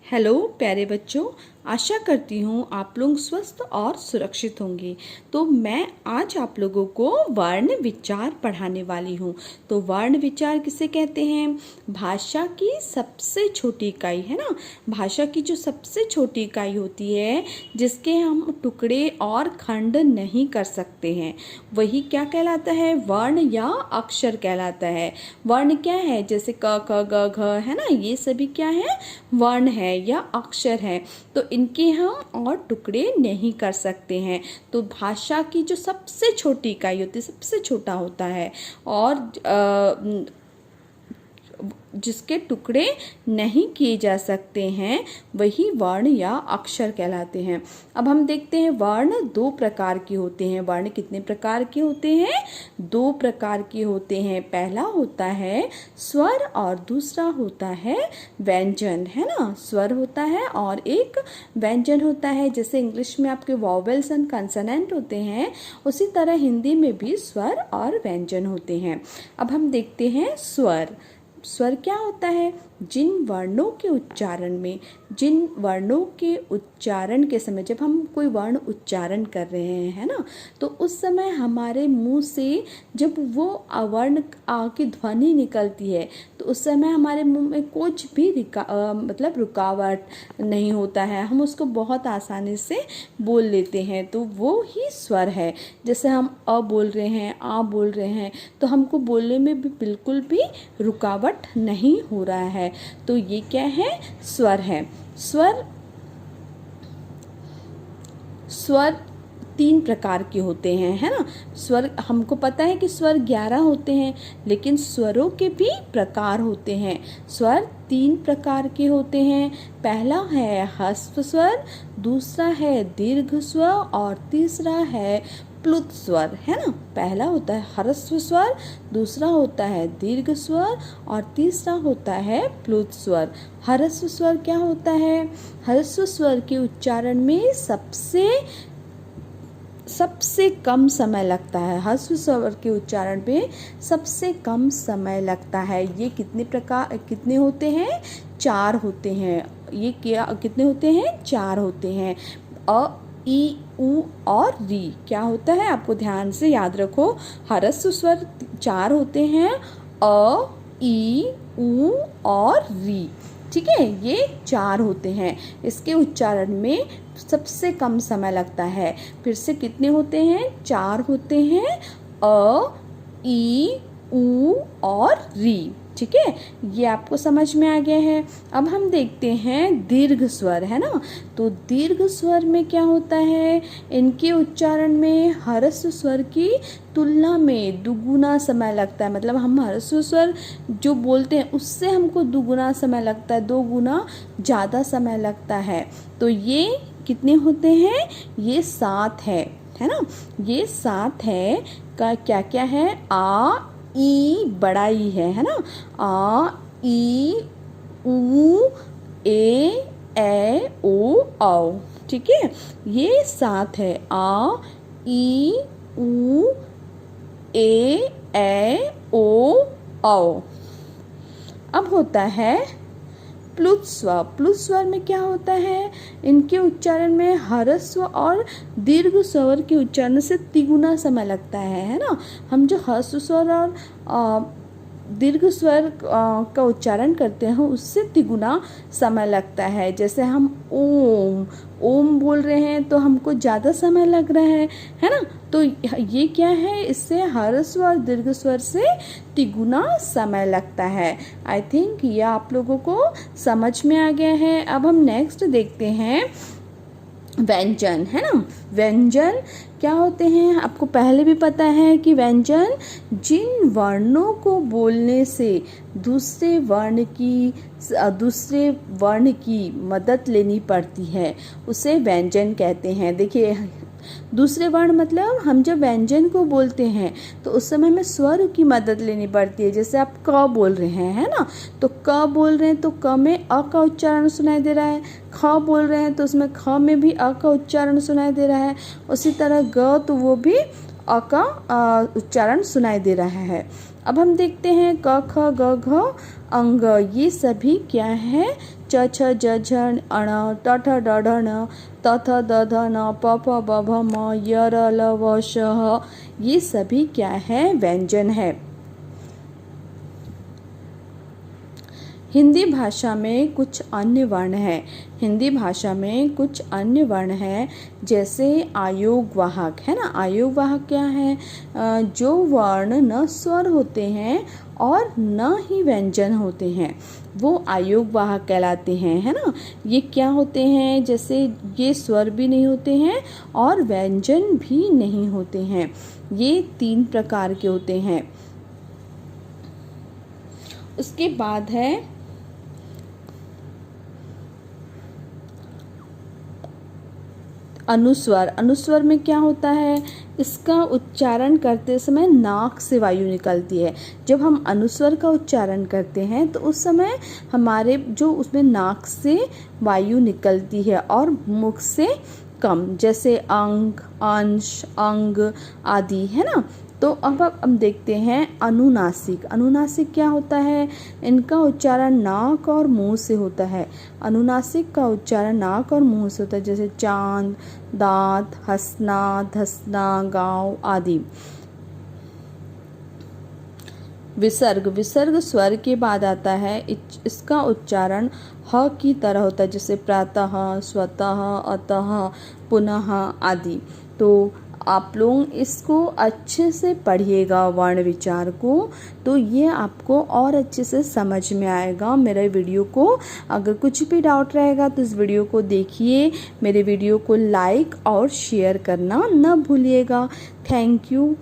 Hello प्यारे बच्चों, आशा करती हूँ आप लोग स्वस्थ और सुरक्षित होंगे। तो मैं आज आप लोगों को वर्ण विचार पढ़ाने वाली हूँ। तो वर्ण विचार किसे कहते हैं? भाषा की सबसे छोटी इकाई है ना। भाषा की जो सबसे छोटी इकाई होती है जिसके हम टुकड़े और खंड नहीं कर सकते हैं, वही क्या कहलाता है? वर्ण या अक्षर कहलाता है। वर्ण क्या है? जैसे क ख ग घ है ना, ये सभी क्या है? वर्ण है या अक्षर है। तो इनके हम और टुकड़े नहीं कर सकते हैं। तो भाषा की जो सबसे छोटी इकाई होती है, सबसे छोटा होता है और जिसके टुकड़े नहीं किए जा सकते हैं, वही वर्ण या अक्षर कहलाते हैं। अब हम देखते हैं वर्ण दो प्रकार के होते हैं। वर्ण कितने प्रकार के होते हैं? दो प्रकार के होते हैं। पहला होता है स्वर और दूसरा होता है व्यंजन, है ना। स्वर होता है और एक व्यंजन होता है। जैसे इंग्लिश में आपके वॉवेल्स एंड कंसोनेंट होते हैं, उसी तरह हिंदी में भी स्वर और व्यंजन होते हैं। अब हम देखते हैं स्वर। स्वर क्या होता है? जिन वर्णों के उच्चारण के समय, जब हम कोई वर्ण उच्चारण कर रहे हैं, है ना, तो उस समय हमारे मुंह से जब वो वर्ण की ध्वनि निकलती है, तो उस समय हमारे मुंह में कुछ भी मतलब रुकावट नहीं होता है। हम उसको बहुत आसानी से बोल लेते हैं। तो वो ही स्वर है। जैसे हम अ बोल रहे हैं, आ बोल रहे हैं, तो हमको बोलने में भी बिल्कुल भी रुकावट नहीं हो रहा है। तो ये क्या है? स्वर है। स्वर तीन प्रकार के होते हैं, है ना। स्वर, हमको पता है कि स्वर 11 होते हैं, लेकिन स्वरों के भी प्रकार होते हैं। स्वर तीन प्रकार के होते हैं। पहला है ह्रस्व स्वर, दूसरा है दीर्घ स्वर और तीसरा है प्लुत स्वर, है ना। पहला होता है ह्रस्व स्वर, दूसरा होता है दीर्घ स्वर और तीसरा होता है प्लुत स्वर। ह्रस्व स्वर क्या होता है? ह्रस्व स्वर के उच्चारण में सबसे कम समय लगता है। ह्रस्व स्वर के उच्चारण में सबसे कम समय लगता है। ये कितने होते हैं? 4 होते हैं। ये कितने होते हैं? 4 होते हैं। अ, ई, उ और री क्या होता है? आपको ध्यान से याद रखो। ह्रस्व स्वर 4 होते हैं, अ, ई, उ और री। ठीक है, ये 4 होते हैं। इसके उच्चारण में सबसे कम समय लगता है। फिर से कितने होते हैं? 4 होते हैं, अ, ई, उ और री। ठीक है, ये आपको समझ में आ गया है। अब हम देखते हैं दीर्घ स्वर, है ना। तो दीर्घ स्वर में क्या होता है? इनके उच्चारण में ह्रस्व स्वर की तुलना में दुगुना समय लगता है। मतलब हम ह्रस्व स्वर जो बोलते हैं उससे हमको दुगुना समय लगता है, 2 गुना ज़्यादा समय लगता है। तो ये कितने होते हैं? ये 7 है ना। ये 7 है। का क्या क्या है? आ, ई बड़ा ई है ना। आ, ई, उ, ए ओ औ। ठीक है, ये 7 है। आ, ई, उ, ए ओ औ। अब होता है प्लुत स्वर। प्लुत स्वर में क्या होता है? इनके उच्चारण में ह्रस्व और दीर्घ स्वर के उच्चारण से तिगुना समय लगता है ना। हम जो ह्रस्व स्वर और दीर्घ स्वर का उच्चारण करते हैं उससे तिगुना समय लगता है। जैसे हम ओम बोल रहे हैं तो हमको ज़्यादा समय लग रहा है ना। तो ये क्या है? इससे ह्रस्व और दीर्घ स्वर से तिगुना समय लगता है। आई थिंक ये आप लोगों को समझ में आ गया है। अब हम नेक्स्ट देखते हैं व्यंजन, है ना। व्यंजन क्या होते हैं? आपको पहले भी पता है कि व्यंजन जिन वर्णों को बोलने से दूसरे वर्ण की मदद लेनी पड़ती है, उसे व्यंजन कहते हैं। देखिए, दूसरे वर्ण मतलब हम जब व्यंजन को बोलते हैं तो उस समय हमें स्वर की मदद लेनी पड़ती है। जैसे आप क बोल रहे हैं, है ना, तो क बोल रहे हैं तो क में अ का उच्चारण सुनाई दे रहा है। ख बोल रहे हैं तो उसमें ख में भी अ का उच्चारण सुनाई दे रहा है। उसी तरह ग, तो वो भी अ का उच्चारण सुनाई दे रहा है। अब हम देखते हैं क ख ग घ अंग। ये सभी क्या है? च छ ज झ अण ट ठ ड ढ ण त थ द ध न प फ ब भ म य र ल व श ह। ये सभी क्या है, व्यंजन है। हिंदी भाषा में कुछ अन्य वर्ण हैं। हिंदी भाषा में कुछ अन्य वर्ण हैं, जैसे आयोग वाहक, है ना। आयोग वाहक क्या है, जो वर्ण न स्वर होते हैं और न ही व्यंजन होते हैं, वो आयोग वाहक कहलाते हैं, है ना। ये क्या होते हैं, जैसे ये स्वर भी नहीं होते हैं और व्यंजन भी नहीं होते हैं। ये 3 प्रकार के होते हैं। उसके बाद है अनुस्वर। अनुस्वर में क्या होता है, इसका उच्चारण करते समय नाक से वायु निकलती है। जब हम अनुस्वर का उच्चारण करते हैं तो उस समय हमारे जो उसमें नाक से वायु निकलती है और मुख से कम, जैसे अंक, अंश, अंग आदि, है ना। तो अब हम देखते हैं अनुनासिक। अनुनासिक क्या होता है, इनका उच्चारण नाक और मुंह से होता है। अनुनासिक का उच्चारण नाक और मुंह से होता है, जैसे चांद, दांत, हंसना, धसना, गाँव आदि। विसर्ग। विसर्ग स्वर के बाद आता है। इसका उच्चारण ह की तरह होता है, जैसे प्रातः, स्वतः, अतः, पुनः आदि। तो आप लोग इसको अच्छे से पढ़िएगा, वर्ण विचार को, तो ये आपको और अच्छे से समझ में आएगा। मेरे वीडियो को अगर कुछ भी डाउट रहेगा तो इस वीडियो को देखिए। मेरे वीडियो को लाइक और शेयर करना न भूलिएगा। Thank you.